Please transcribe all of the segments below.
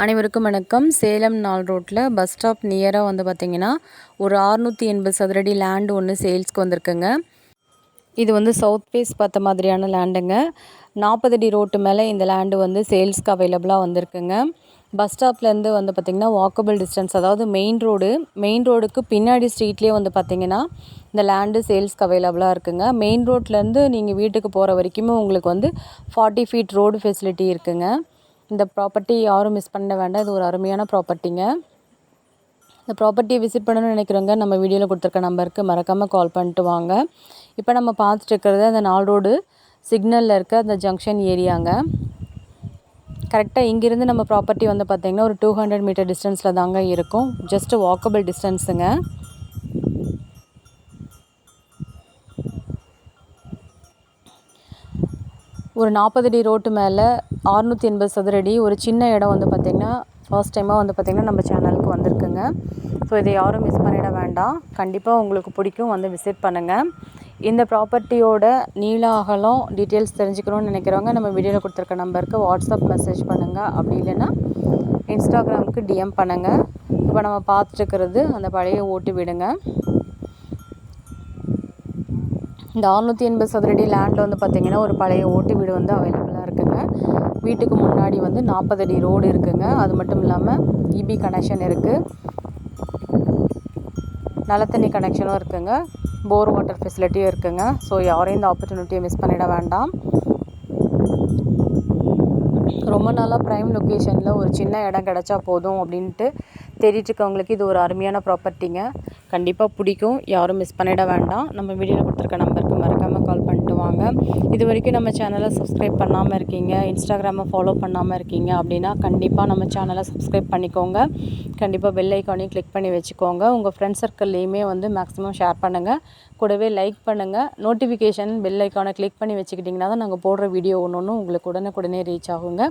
அனைவருக்கும் வணக்கம். சேலம் 4 ரோட்டில் பஸ் ஸ்டாப் நியராக வந்து பார்த்திங்கன்னா ஒரு 680 சதுரடி லேண்டு ஒன்று சேல்ஸ்க்கு வந்திருக்குங்க. இது வந்து சவுத் ஃபேஸ் பார்த்த மாதிரியான லேண்டுங்க. 40 அடி ரோட்டு மேலே இந்த லேண்டு வந்து சேல்ஸ்க்கு அவைலபிளாக வந்திருக்குங்க. பஸ் ஸ்டாப்லேருந்து வந்து பார்த்திங்கன்னா வாக்கபிள் டிஸ்டன்ஸ், அதாவது மெயின் ரோடுக்கு பின்னாடி ஸ்ட்ரீட்லேயே வந்து பார்த்திங்கன்னா இந்த லேண்டு சேல்ஸ்க்கு அவைலபிளாக இருக்குங்க. மெயின் ரோட்லேருந்து நீங்கள் வீட்டுக்கு போகிற வரைக்குமே உங்களுக்கு வந்து 40 ஃபீட் ரோடு ஃபெசிலிட்டி இருக்குங்க. இந்த ப்ராப்பர்ட்டி யாரும் மிஸ் பண்ண வேண்டாம். இது ஒரு அருமையான ப்ராப்பர்ட்டிங்க. இந்த ப்ராப்பர்ட்டியை விசிட் பண்ணணும்னு நினைக்கிறவங்க நம்ம வீடியோவில் கொடுத்துருக்க நம்பருக்கு மறக்காமல் கால் பண்ணிட்டு வாங்க. இப்போ நம்ம பார்த்துட்டு இருக்கிறது அந்த 4 ரோடு சிக்னலில் இருக்க அந்த ஜங்ஷன் ஏரியாங்க. கரெக்டாக இங்கேருந்து நம்ம ப்ராப்பர்ட்டி வந்து பார்த்திங்கன்னா ஒரு 200 மீட்டர் டிஸ்டன்ஸில் தாங்க இருக்கும். ஜஸ்ட்டு வாக்கபிள் டிஸ்டன்ஸுங்க. ஒரு 40 அடி ரோட்டு மேலே 680 சதுரடி ஒரு சின்ன இடம் வந்து பார்த்திங்கன்னா ஃபர்ஸ்ட் டைமாக வந்து பார்த்திங்கன்னா நம்ம சேனலுக்கு வந்திருக்குங்க. ஸோ இதை யாரும் மிஸ் பண்ணிட வேண்டாம். கண்டிப்பாக உங்களுக்கு பிடிக்கும், வந்து விசிட் பண்ணுங்கள். இந்த ப்ராப்பர்ட்டியோட நீள அகலம் டீட்டெயில்ஸ் தெரிஞ்சுக்கணும்னு நினைக்கிறவங்க நம்ம வீடியோவில் கொடுத்துருக்க நம்பருக்கு வாட்ஸ்அப் மெசேஜ் பண்ணுங்கள். அப்படி இல்லைன்னா இன்ஸ்டாகிராமுக்கு டிஎம் பண்ணுங்கள். இப்போ நம்ம பார்த்துட்டுருக்கிறது அந்த பழைய ஓட்டு வீடுங்க. இந்த 680 சதுரடி லேண்டில் வந்து பார்த்திங்கன்னா ஒரு பழைய ஓட்டு வீடு வந்து அவைலபிளாக இருக்குங்க. வீட்டுக்கு முன்னாடி வந்து 40 அடி ரோடு இருக்குங்க. அது மட்டும் இல்லாமல் இபி கனெக்ஷன் இருக்குது, நல்ல தண்ணி கனெக்ஷனும் இருக்குங்க, போர் வாட்டர் ஃபெசிலிட்டியும் இருக்குங்க. ஸோ யாரையும் இந்த ஆப்பர்ச்சுனிட்டியை மிஸ் பண்ணிட வேண்டாம். ரொம்ப நாளாக ப்ரைம் லொக்கேஷனில் ஒரு சின்ன இடம் கிடச்சா போதும் அப்படின்ட்டு தேடிட்டுருக்கவங்களுக்கு இது ஒரு அருமையான ப்ராப்பர்ட்டிங்க. கண்டிப்பாக பிடிக்கும், யாரும் மிஸ் பண்ணிட வேண்டாம். நம்ம வீடியோவில் கொடுத்துருக்க நம்பருக்கு மறக்காமல் கால் பண்ணிட்டு வாங்க. இது வரைக்கும் நம்ம சேனலை சப்ஸ்கிரைப் பண்ணாமல் இருக்கீங்க, இன்ஸ்டாகிராமை ஃபாலோ பண்ணாமல் இருக்கீங்க அப்படின்னா கண்டிப்பாக நம்ம சேனலை சப்ஸ்கிரைப் பண்ணிக்கோங்க. கண்டிப்பாக பெல் ஐக்கானையும் கிளிக் பண்ணி வச்சுக்கோங்க. உங்கள் ஃப்ரெண்ட்ஸ் சர்க்கிள்லேயுமே வந்து மேக்ஸிமம் ஷேர் பண்ணுங்கள். கூடவே லைக் பண்ணுங்கள். நோட்டிஃபிகேஷன் பெல் ஐக்கானை கிளிக் பண்ணி வச்சுக்கிட்டிங்கன்னா தான் நாங்கள் போடுற வீடியோ ஒன்று உங்களுக்கு உடனே ரீச் ஆகுங்க.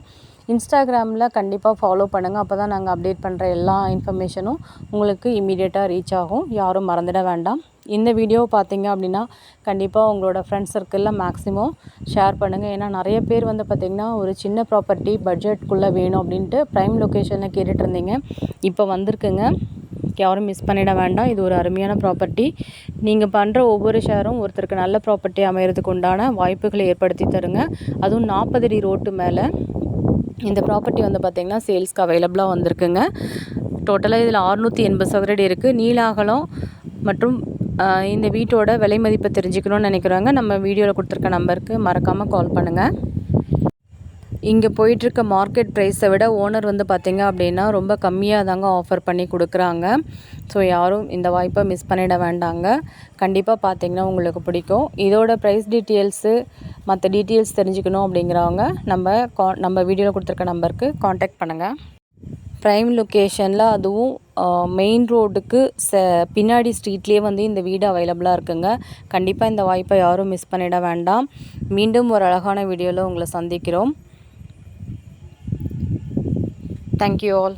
இன்ஸ்டாகிராமில் கண்டிப்பாக ஃபாலோ பண்ணுங்கள். அப்போ தான் நாங்கள் அப்டேட் பண்ணுற எல்லா இன்ஃபர்மேஷனும் உங்களுக்கு இமீடியட்டாக ரீச் ஆகும். யாரும் மறந்துட வேண்டாம். இந்த வீடியோவை பார்த்தீங்க அப்படின்னா கண்டிப்பாக உங்களோட ஃப்ரெண்ட்ஸ் சர்க்கிளில் மேக்ஸிமம் ஷேர் பண்ணுங்கள். ஏன்னா நிறைய பேர் வந்து பார்த்திங்கன்னா ஒரு சின்ன ப்ராப்பர்ட்டி பட்ஜெட்குள்ளே வேணும் அப்படின்ட்டு ப்ரைம் லொக்கேஷனில் கேட்டுட்டு இருந்தீங்க. இப்போ வந்திருக்குங்க, யாரும் மிஸ் பண்ணிட வேண்டாம். இது ஒரு அருமையான ப்ராப்பர்ட்டி. நீங்கள் பண்ணுற ஒவ்வொரு ஷேரும் ஒருத்தருக்கு நல்ல ப்ராப்பர்ட்டி அமைகிறதுக்கு உண்டான வாய்ப்புகளை ஏற்படுத்தி தருங்க. அதுவும் 40 அடி ரோட்டு மேலே இந்த ப்ராப்பர்ட்டி வந்து பார்த்திங்கன்னா சேல்ஸ்க்கு அவைலபிளாக வந்திருக்குங்க. டோட்டலாக இதில் 680 சதுரடி இருக்குது. நீள அகலம் மற்றும் இந்த வீட்டோட விலை மதிப்பை தெரிஞ்சுக்கணும்னு நினைக்கிறவங்க நம்ம வீடியோவில் கொடுத்துருக்க நம்பருக்கு மறக்காமல் கால் பண்ணுங்கள். இங்கே போயிட்டுருக்க மார்க்கெட் ப்ரைஸை விட ஓனர் வந்து பார்த்திங்க அப்படின்னா ரொம்ப கம்மியாக தாங்க ஆஃபர் பண்ணி கொடுக்குறாங்க. ஸோ யாரும் இந்த வாய்ப்பை மிஸ் பண்ணிட வேண்டாங்க. கண்டிப்பாக பார்த்திங்கன்னா உங்களுக்கு பிடிக்கும். இதோட ப்ரைஸ் டீட்டெயில்ஸு மற்ற டீட்டெயில்ஸ் தெரிஞ்சுக்கணும் அப்படிங்கிறவங்க நம்ம வீடியோவில் கொடுத்துருக்க நம்பருக்கு காண்டாக்ட் பண்ணுங்கள். ப்ரைம் லொக்கேஷனில், அதுவும் மெயின் ரோடுக்கு பின்னாடி ஸ்ட்ரீட்லேயே வந்து இந்த வீடு அவைலபிளாக இருக்குங்க. கண்டிப்பாக இந்த வாய்ப்பை யாரும் மிஸ் பண்ணிட வேண்டாம். மீண்டும் ஒரு அழகான வீடியோவில் உங்களை சந்திக்கிறோம். Thank you all.